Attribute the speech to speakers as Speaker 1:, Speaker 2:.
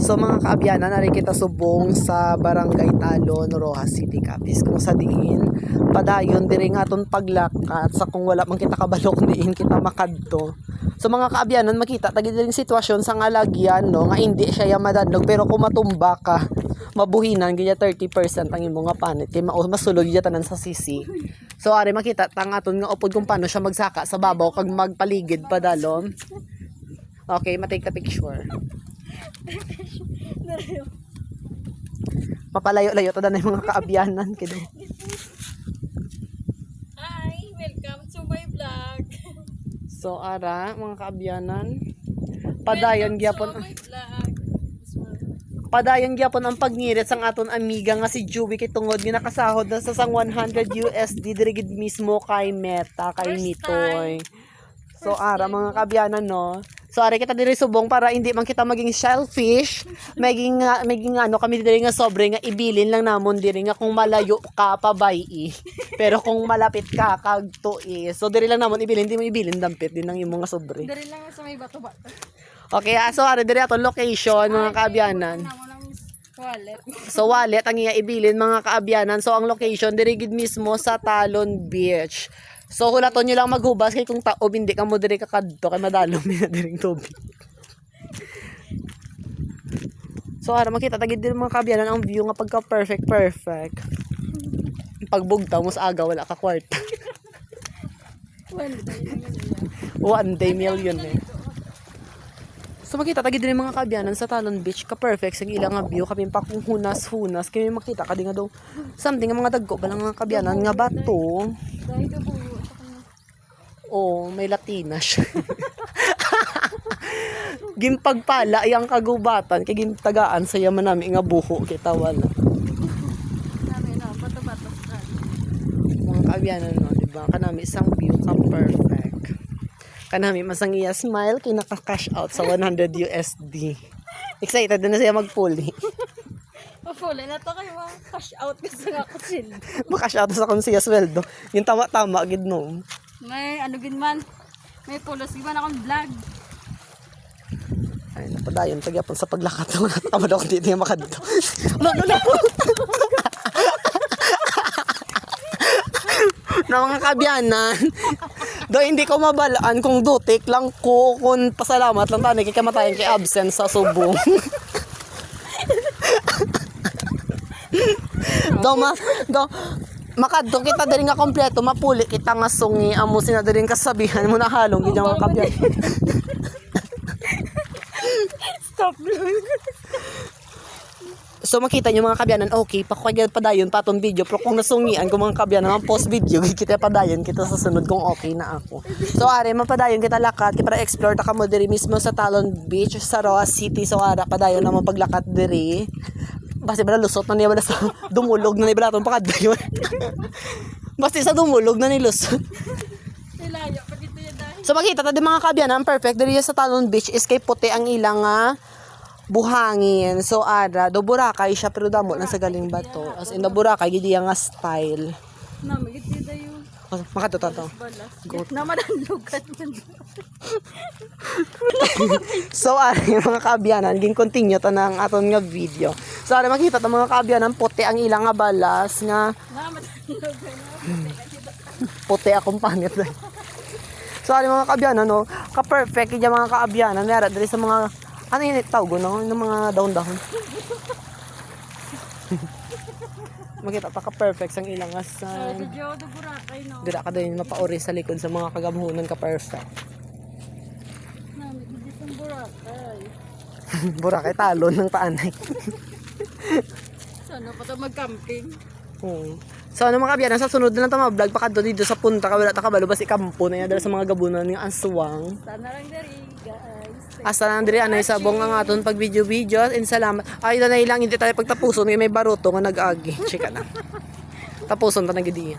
Speaker 1: So mga kaabyanan, nari kita subong sa Barangay Talon, Rojas City, Capiz. Kung sa diin, padayon diri nga aton paglakat sa kung wala man kita kabalo kung diin kita makadto. So mga kaabyanan, makita tagi diring sitwasyon sa ngalagyan no nga hindi siya madanlog pero kung matumba ka, mabuhinan gaya 30% ang imo nga panit kay masulod gaya tanan sa sisi. So ari makita tang aton nga upod kung paano siya magsaka sa babaw kag magpaligid padalom. Okay, matake the picture. Mapalayo-layo to na yung mga kaabyanan kido.
Speaker 2: Hi, welcome to my vlog.
Speaker 1: So ara mga kaabyanan, padayon gyapon. Padayon gyapon ang pagngirit sang aton amiga nga si Joey kay tungod nga nakasahod na sa sang 100 USD diri gid mismo kay Meta kay Mitoy. So ara mga kaabyanan no. So ari kita diri subong para hindi man kita maging shellfish, maging ano kami diri nga sobre nga ibilin lang namon diri nga kung malayo ka pabay. Pero kung malapit ka kag tui. So diri lang namon ibilin, hindi mo ibilin dampit din ang imong nga sobre.
Speaker 2: Dari lang sa may bato-bato.
Speaker 1: Okay, so ari diri aton location mga kaabyanan.
Speaker 2: Wallet.
Speaker 1: So wallet ang iya ibilin mga kaabyanan. So ang location diri gid mismo sa Talon Beach. So hulaton nyo lang maghubas kay kung taob hindi ka mo diri kakadto kay madalom na diring tubig. So ara makita tagid din mga kaabyanan ang view nga pagka perfect. Pagbugtaw mo sa aga wala ka kwarta. One day million eh. So makita tagid din mga kaabyanan sa Talon Beach ka perfect sa ilang nga view kami pa kung hunas kay makita kadi nga daw something nga mga dagko balang mga kaabyanan nga bato.
Speaker 2: Dahil ka po.
Speaker 1: Oh, may Latina siya. Gimpagpala iyang kagubatan kay gintagaan sa yaman nami nga buho kita wala.
Speaker 2: Nami na bato-bato ka.
Speaker 1: Mga kaabyanan no, di ba? Kanami isang view ka perfect. Kanami masang iya smile kay naka-cash out sa 100 USD. Excited na siya magpuli.
Speaker 2: Mapuli na to kayo mga cash out kasi nga ko sila.
Speaker 1: Makash out sa kung siya sweldo. Yung tama-tama gid no.
Speaker 2: May ano gin man. May pulos gid man akong vlog.
Speaker 1: Ay, napadayon tagyapon sa paglakat ng nakamad ako dito yung makadto. No. Na mga kabyanan, do hindi ko mabalaan kung dutik lang ko, kung pasalamat lang tani kay kamatayan kay absent sa subong. do makadto kita diri nga kompleto mapuli kita nga sungi amo sina diri kasabihan mo na halong gid ang kabyan.
Speaker 2: Stop lang.
Speaker 1: So makita nyo mga kabyanan, okay, pakagyan padayon patong video, pero kung nasungian ko mga kabyanan, ang post video, kita padayon kita sa sunod kung okay na ako. So are, mapadayon kita lakat, para explore ta kamo diri mismo sa Talon Beach, sa Roa City, so ara, padayon na mo paglakat diri. Basta ba lusot na niya ba sa dumulog na niya ba itong pakadayon. Basta sa dumulog na nilusot.
Speaker 2: Ilayo, pagito yan dahil.
Speaker 1: So makita ta di mga kabyanan, perfect, diri sa Talon Beach, is kay puti ang ilang buhangin. So ara, do Boracay siya pero damo lang sa galing bato. As in the Boracay gid nga style.
Speaker 2: Na magiti dayo.
Speaker 1: Makatuto to.
Speaker 2: Balas. Naman ang lugat man.
Speaker 1: So ari mga kaabyanan, ging continue ta nang aton nga video. So ari makita ta mga kaabyanan, puti ang ilang nga balas nga
Speaker 2: Naman ang lugat.
Speaker 1: puti akong pangit. So ari mga kaabyanan no, ka perfect gid mga kaabyanan nara diri sa mga ano yun tawag no, ng mga dahon-dahon. Makita pa ka perfect sang ilang asan.
Speaker 2: Video do Boracay no.
Speaker 1: Dira ka din mapaori sa likod sa mga kagabuhunan ka perfect.
Speaker 2: Namin di sa Boracay.
Speaker 1: Boracay Talon ng paanay.
Speaker 2: Sana pa to mag-camping.
Speaker 1: So ano mga kabyanan, sa sunod na lang ta vlog pa kadto dito sa punta ka wala ta kabalo basi kampo na yan sa mga gabunan ng aswang.
Speaker 2: Sana lang diri guys.
Speaker 1: Asa lang diri anay sabong ang aton pag video and salamat. Ay na lang hindi tayo pagtapuson may baruto nga nag-agi. Chika na. Tapuson ta na gid.